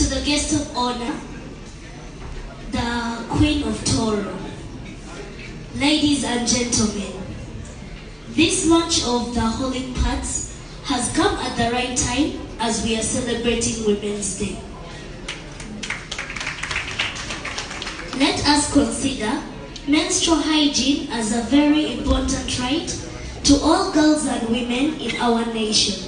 to the guest of honor, the Queen of Toro. Ladies and gentlemen, this launch of the Holic Pads has come at the right time as we are celebrating Women's Day. Let us consider menstrual hygiene as a very important right to all girls and women in our nation.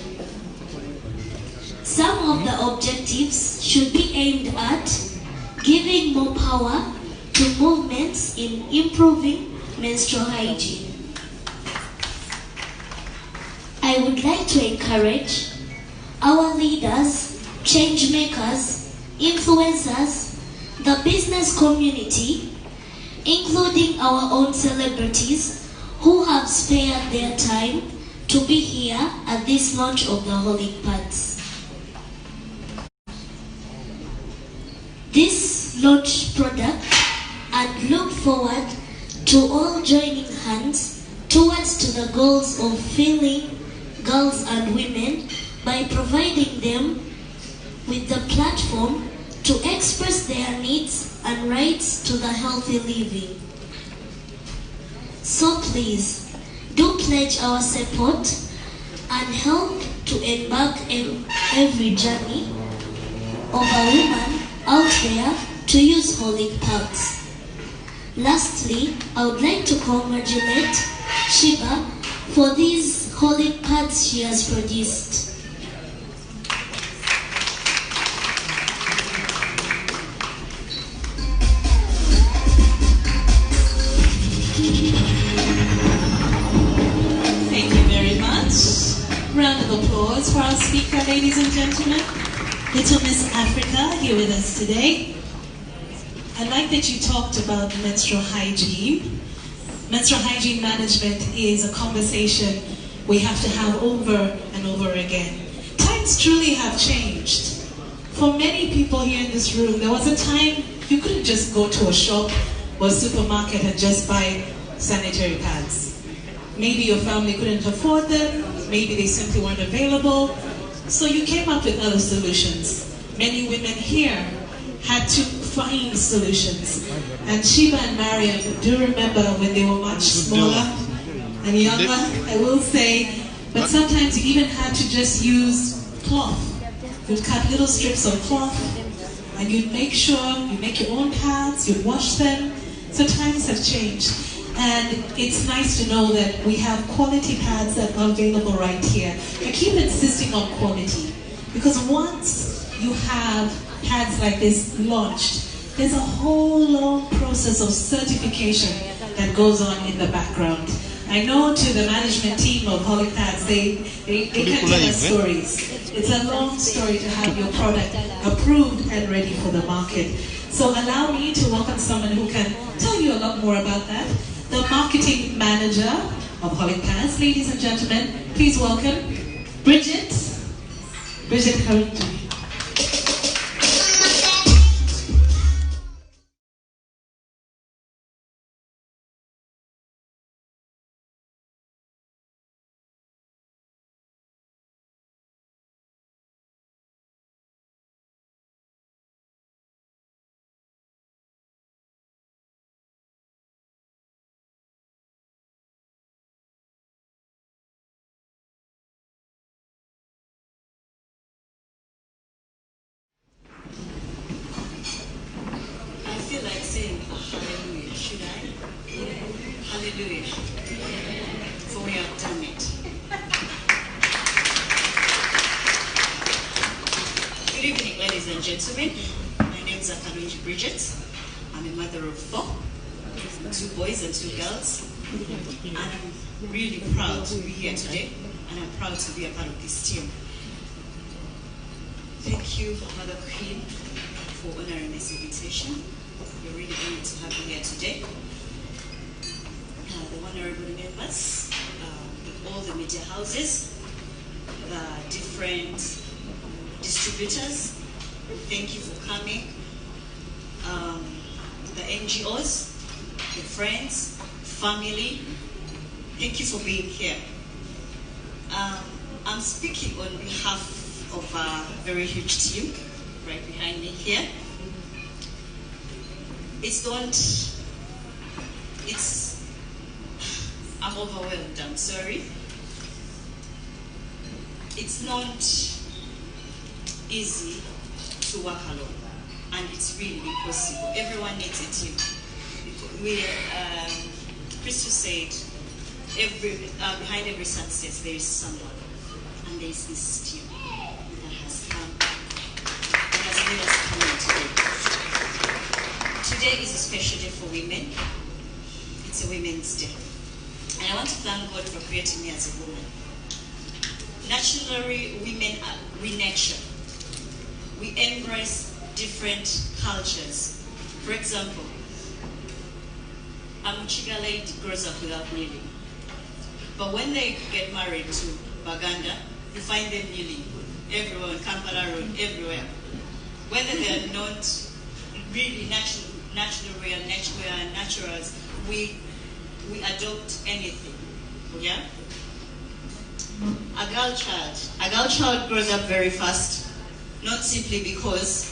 Some of the objectives should be aimed at giving more power to movements in improving menstrual hygiene. I would like to encourage our leaders, change makers, influencers, the business community, including our own celebrities who have spared their time to be here at this launch of the Holic Pads. This launch product, and look forward to all joining hands towards to the goals of filling girls and women by providing them with the platform to express their needs and rights to the healthy living. So please, do pledge our support and help to embark every journey of a woman out there to use Holic Pads. Lastly, I would like to congratulate SHEEBAH for these Holic Pads she has produced. Thank you very much. Round of applause for our speaker, ladies and gentlemen. Little Miss Africa here with us today. I like that you talked about menstrual hygiene. Menstrual hygiene management is a conversation we have to have over and over again. Times truly have changed. For many people here in this room, there was a time you couldn't just go to a shop or a supermarket and just buy sanitary pads. Maybe your family couldn't afford them, maybe they simply weren't available, so you came up with other solutions. Many women here had to find solutions. And SHEEBAH and Mariam do remember when they were much smaller and younger, I will say, but sometimes you even had to just use cloth. You'd cut little strips of cloth and you'd make sure you make your own pads, you'd wash them. So times have changed. And it's nice to know that we have quality pads that are available right here. I keep insisting on quality because once you have pads like this launched, there's a whole long process of certification that goes on in the background. I know to the management team of Holic Pads, they can tell us stories. It's a long story to have your product approved and ready for the market. So allow me to welcome someone who can tell you a lot more about that. The marketing manager of Holic Pads. Ladies and gentlemen, please welcome Bridget. Bridget Harrington. Hallelujah. Should I? Hallelujah. For we have done it. Good evening, ladies and gentlemen. My name is Bridget. I'm a mother of 4, 2 boys and 2 girls. And I'm really proud to be here today, and I'm proud to be a part of this team. Thank you, Mother Queen, for honoring this invitation. We're really honored to have you here today. The honorable members, all the media houses, the different distributors, thank you for coming. The NGOs, the friends, family, thank you for being here. I'm speaking on behalf of a very huge team right behind me here. I'm overwhelmed, I'm sorry. It's not easy to work alone, and it's really impossible. Everyone needs a team. Christus said, behind every success there is someone, and there is this team that has come, that has made us come here today. Today is a special day for women. It's a Women's Day. And I want to thank God for creating me as a woman. Naturally, women we nurture. We embrace different cultures. For example, a Muchiga lady grows up without kneeling. But when they get married to Baganda, you find them kneeling everywhere, on Kampala Road, everywhere. Whether they are not really natural, we are naturals, we adopt anything. Yeah? A girl child grows up very fast, not simply because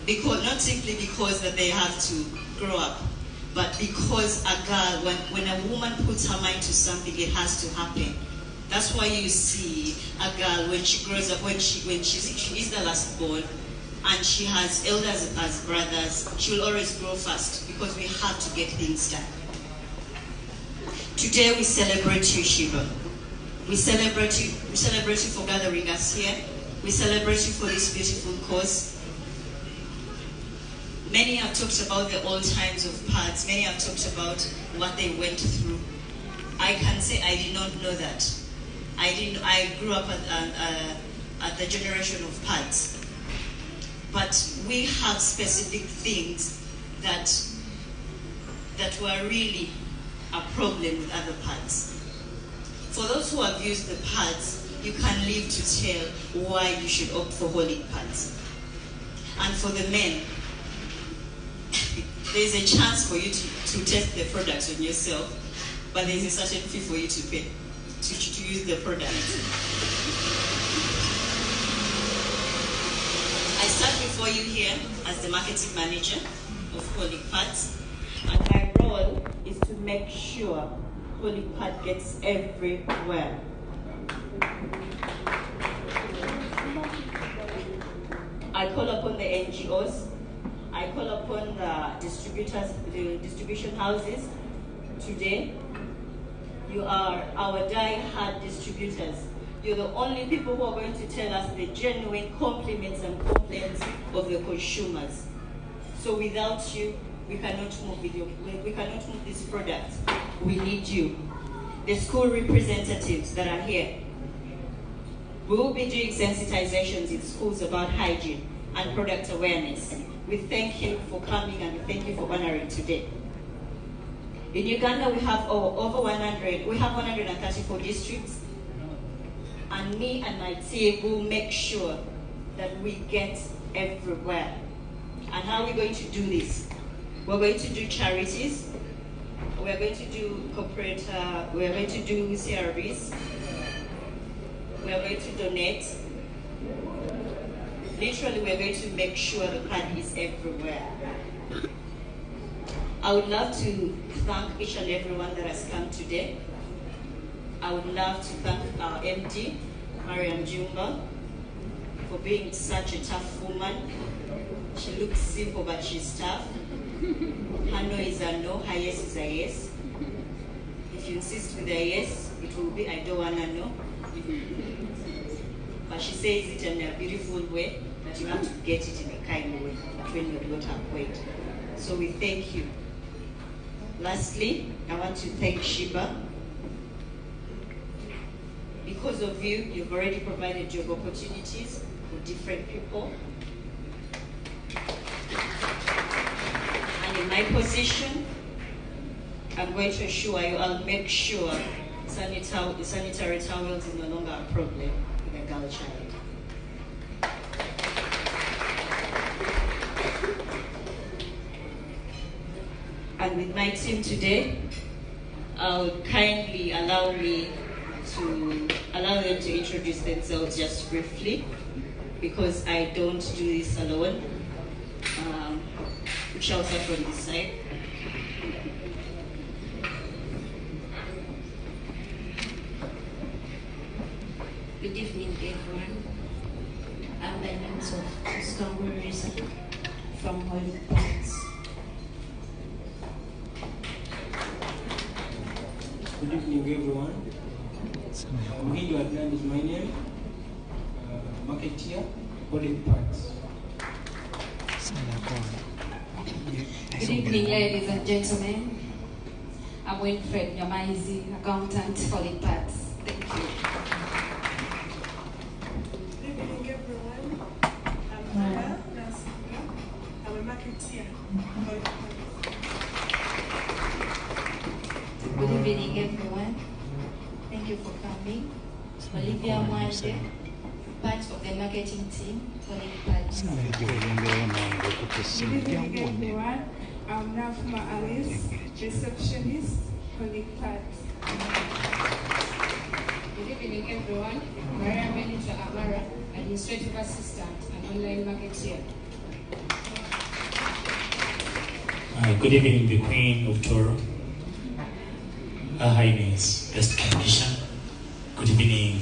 that they have to grow up, but because a girl, when a woman puts her mind to something, it has to happen. That's why you see a girl when she grows up, when she is the last born, and she has elders as brothers, she will always grow fast because we have to get things done. Today we celebrate you, SHEEBAH. We celebrate you for gathering us here. We celebrate you for this beautiful cause. Many have talked about the old times of pads. Many have talked about what they went through. I can say I did not know that. I grew up at the generation of pads. But we have specific things that were really a problem with other pads. For those who have used the pads, you can live to tell why you should opt for Holic Pads. And for the men, there's a chance for you to test the products on yourself, but there's a certain fee for you to pay to use the products. I stand before you here as the marketing manager of Holic Pads, and my role is to make sure Holic Pad gets everywhere. I call upon the NGOs, I call upon the distributors, the distribution houses. Today, you are our die-hard distributors. You're the only people who are going to tell us the genuine compliments and complaints of the consumers. So without you, we cannot move we cannot move this product. We need you. The school representatives that are here. We will be doing sensitizations in schools about hygiene and product awareness. We thank you for coming and we thank you for honoring today. In Uganda, we have over 134 districts, and me and my team will make sure that we get everywhere. And how are we going to do this? We're going to do charities, we're going to do corporate, we're going to do CRBs, we're going to donate. Literally, we're going to make sure the pad is everywhere. I would love to thank each and everyone that has come today. I would love to thank our MD, Mariam Jumba, for being such a tough woman. She looks simple, but she's tough. Her no is a no, her yes is a yes. If you insist with a yes, it will be I don't wanna know. But she says it in a beautiful way, but you have to get it in a kind way when your daughter quit. So we thank you. Lastly, I want to thank SHEEBAH. Because of you, you've already provided job opportunities for different people. And in my position, I'm going to assure you, I'll make sure sanitary towels is no longer a problem with a girl child. And with my team today, I would kindly allow them to introduce themselves just briefly. because I don't do this alone. We shall start from this side. Good evening, everyone. I'm by means of Discoveries from Holic Pads. Good evening, everyone. Mhindo Adnan is my name. Marketeer, Holic Pads. Good evening, ladies and gentlemen. I'm Winfred Nyamaizi, accountant, Holic Pads. Thank you. Good evening, everyone. I'm Anna Nasika. I'm a marketeer. Good evening, everyone. Thank you for coming. Olivia Mwanje, part of the marketing team, Holic Pads. Good evening, everyone. I'm Nafma Alice, receptionist, Holic Pads. Good evening, everyone. Maria Benita Amara, administrative assistant and online marketeer. Good evening, the Queen of Toro. Her Highness, Best Condition. Good evening,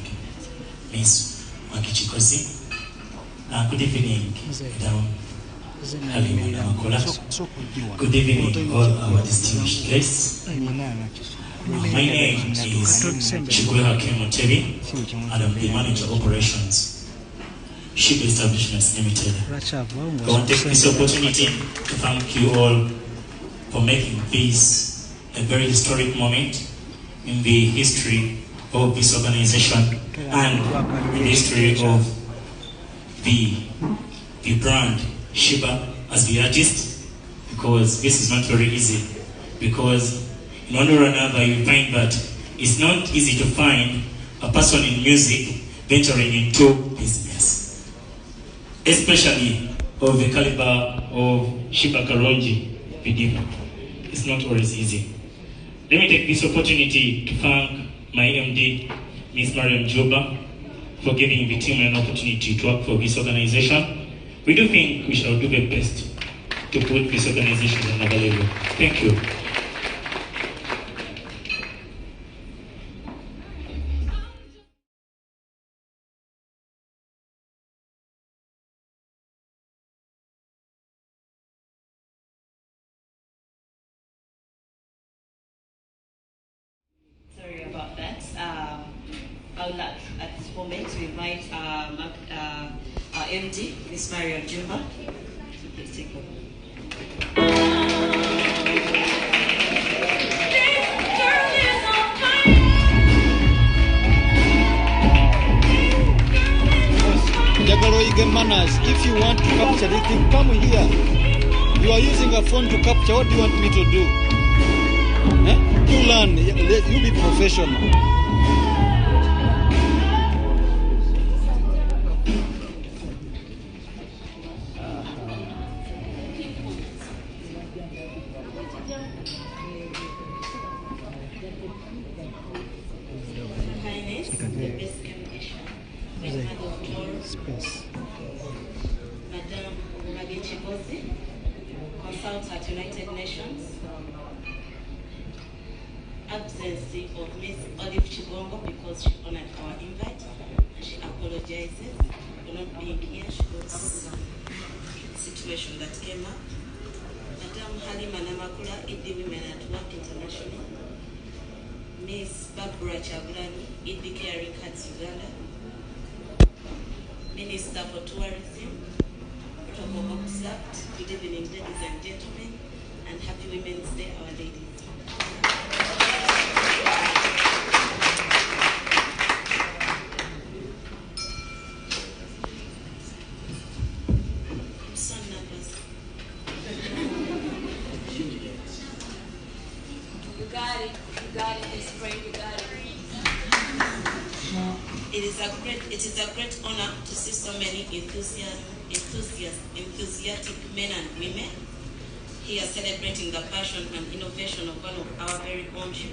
Miss Makichikosi. Good evening, Madam Halima Namakola. Good evening, all our distinguished guests. My name is Chikuya Kemotebi, and I'm the Manager of Operations, SHEEBAH Establishments Limited. I want to take this opportunity to thank you all for making this a very historic moment in the history of this organization and in the history of the brand SHEEBAH as the artist, because this is not very easy, because in one way or another you find that it's not easy to find a person in music venturing into business, especially of the caliber of SHEEBAH Karonji Pidima. It's not always easy. Let me take this opportunity to thank my MD, Ms. Mariam Juba, for giving the team an opportunity to work for this organization. We do think we shall do the best to put this organization on another level. Thank you. Sorry about that. I would like at this moment to invite our MD, Ms. Mariam Juma, to please take over. Jagaloige manners. If you want to capture this thing, come here. You are using a phone to capture. What do you want me to do? You learn. You be professional. Highness, the best condition. Madam Mabichibosi, consult at United Nations. Absence of Miss Olive Chibongo because she honored our invite and she apologizes for not being here. She got some situation that came up. Madam Halima Namakula, ED Women at Work International. Miss Barbara Chabulani, ED Caring Cats Uganda. Minister for Tourism, protocol observed. Good evening, ladies and gentlemen, and happy Women's Day, our ladies. Son numbers. You got it, Miss Spring, you got it. It is a great honor to see so many enthusiastic men and women here celebrating the passion and innovation of one of our very own